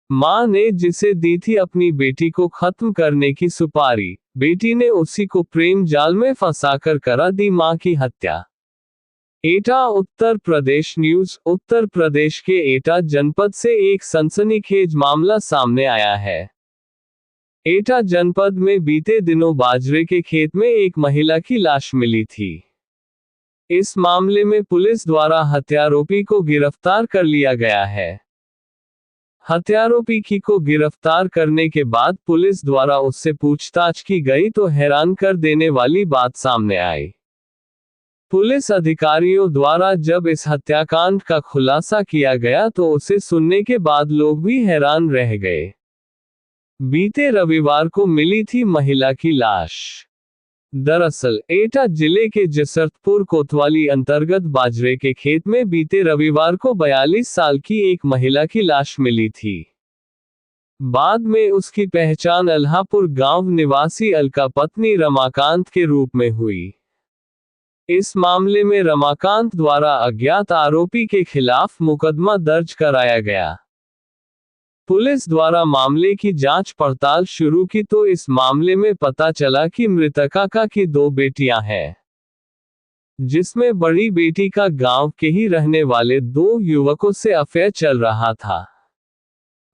मां ने जिसे दी थी अपनी बेटी को खत्म करने की सुपारी, बेटी ने उसी को प्रेम जाल में फंसाकर करा दी मां की हत्या। एटा उत्तर प्रदेश न्यूज। उत्तर प्रदेश के एटा जनपद से एक सनसनीखेज मामला सामने आया है। एटा जनपद में बीते दिनों बाजरे के खेत में एक महिला की लाश मिली थी। इस मामले में पुलिस द्वारा हत्यारोपी को गिरफ्तार कर लिया गया है। हत्यारोपी को गिरफ्तार करने के बाद पुलिस द्वारा उससे पूछताछ की गई तो हैरान कर देने वाली बात सामने आई। पुलिस अधिकारियों द्वारा जब इस हत्याकांड का खुलासा किया गया तो उसे सुनने के बाद लोग भी हैरान रह गए। बीते रविवार को मिली थी महिला की लाश। दरअसल एटा जिले के जसरतपुर कोतवाली अंतर्गत बाजरे के खेत में बीते रविवार को 42 साल की एक महिला की लाश मिली थी। बाद में उसकी पहचान अल्हापुर गांव निवासी अलका पत्नी रमाकांत के रूप में हुई। इस मामले में रमाकांत द्वारा अज्ञात आरोपी के खिलाफ मुकदमा दर्ज कराया गया। पुलिस द्वारा मामले की जांच पड़ताल शुरू की तो इस मामले में पता चला कि मृतका की 2 बेटियां हैं, जिसमें बड़ी बेटी का गांव के ही रहने वाले 2 युवकों से अफेयर चल रहा था।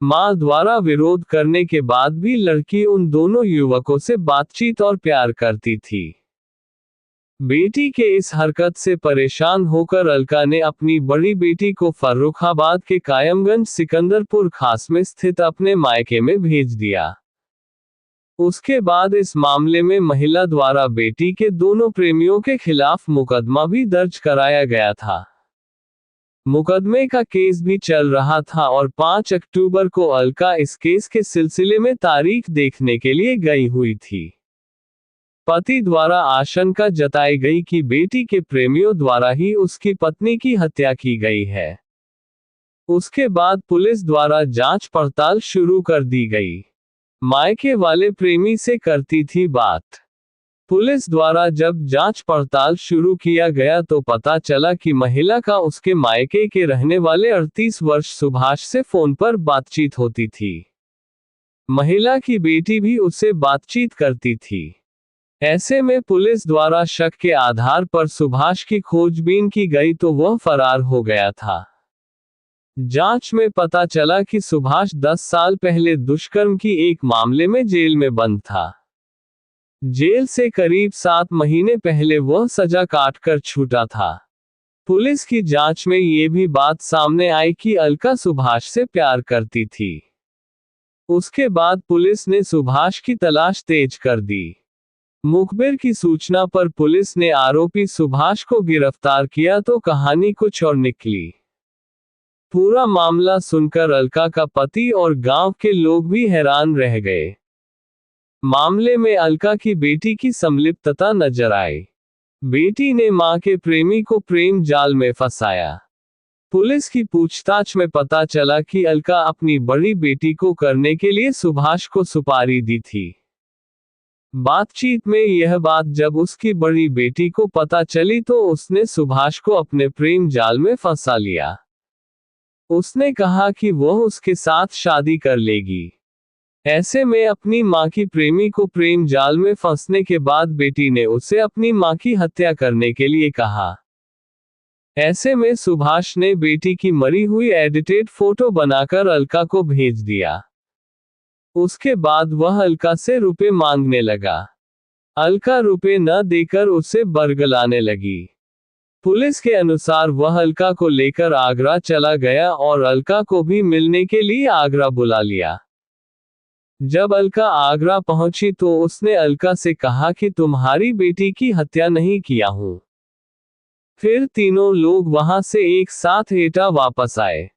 मां द्वारा विरोध करने के बाद भी लड़की उन दोनों युवकों से बातचीत और प्यार करती थी। बेटी के इस हरकत से परेशान होकर अलका ने अपनी बड़ी बेटी को फर्रुखाबाद के कायमगंज सिकंदरपुर खास में स्थित अपने मायके में भेज दिया। उसके बाद इस मामले में महिला द्वारा बेटी के दोनों प्रेमियों के खिलाफ मुकदमा भी दर्ज कराया गया था। मुकदमे का केस भी चल रहा था और 5 अक्टूबर को अलका इस केस के सिलसिले में तारीख देखने के लिए गई हुई थी। पति द्वारा आशंका जताई गई कि बेटी के प्रेमियों द्वारा ही उसकी पत्नी की हत्या की गई है। उसके बाद पुलिस द्वारा जांच पड़ताल शुरू कर दी गई। मायके वाले प्रेमी से करती थी बात। पुलिस द्वारा जब जांच पड़ताल शुरू किया गया तो पता चला कि महिला का उसके मायके के रहने वाले 38 वर्ष सुभाष से फोन पर बातचीत होती थी। महिला की बेटी भी उससे बातचीत करती थी। ऐसे में पुलिस द्वारा शक के आधार पर सुभाष की खोजबीन की गई तो वह फरार हो गया था। जांच में पता चला कि सुभाष 10 साल पहले दुष्कर्म की एक मामले में जेल में बंद था। जेल से करीब 7 महीने पहले वह सजा काटकर छूटा था। पुलिस की जांच में ये भी बात सामने आई कि अलका सुभाष से प्यार करती थी। उसके बाद पुलिस ने सुभाष की तलाश तेज कर दी। मुखबिर की सूचना पर पुलिस ने आरोपी सुभाष को गिरफ्तार किया तो कहानी कुछ और निकली। पूरा मामला सुनकर अलका का पति और गांव के लोग भी हैरान रह गए। मामले में अलका की बेटी की संलिप्तता नजर आई। बेटी ने मां के प्रेमी को प्रेम जाल में फंसाया। पुलिस की पूछताछ में पता चला कि अलका अपनी बड़ी बेटी को करने के लिए सुभाष को सुपारी दी थी। बातचीत में यह बात जब उसकी बड़ी बेटी को पता चली तो उसने सुभाष को अपने प्रेम जाल में फंसा लिया। उसने कहा कि वह उसके साथ शादी कर लेगी। ऐसे में अपनी मां की प्रेमी को प्रेम जाल में फंसने के बाद बेटी ने उसे अपनी मां की हत्या करने के लिए कहा। ऐसे में सुभाष ने बेटी की मरी हुई एडिटेड फोटो बनाकर अलका को भेज दिया। उसके बाद वह अलका से रुपए मांगने लगा। अलका रुपए न देकर उसे बरगलाने लगी। पुलिस के अनुसार वह अलका को लेकर आगरा चला गया और अलका को भी मिलने के लिए आगरा बुला लिया। जब अलका आगरा पहुंची तो उसने अलका से कहा कि तुम्हारी बेटी की हत्या नहीं किया हूं। फिर तीनों लोग वहां से एक साथ एटा वापस आए।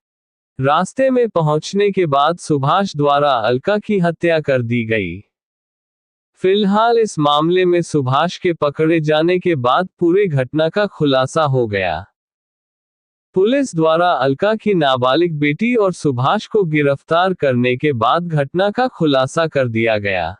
रास्ते में पहुंचने के बाद सुभाष द्वारा अलका की हत्या कर दी गई। फिलहाल इस मामले में सुभाष के पकड़े जाने के बाद पूरे घटना का खुलासा हो गया। पुलिस द्वारा अलका की नाबालिग बेटी और सुभाष को गिरफ्तार करने के बाद घटना का खुलासा कर दिया गया।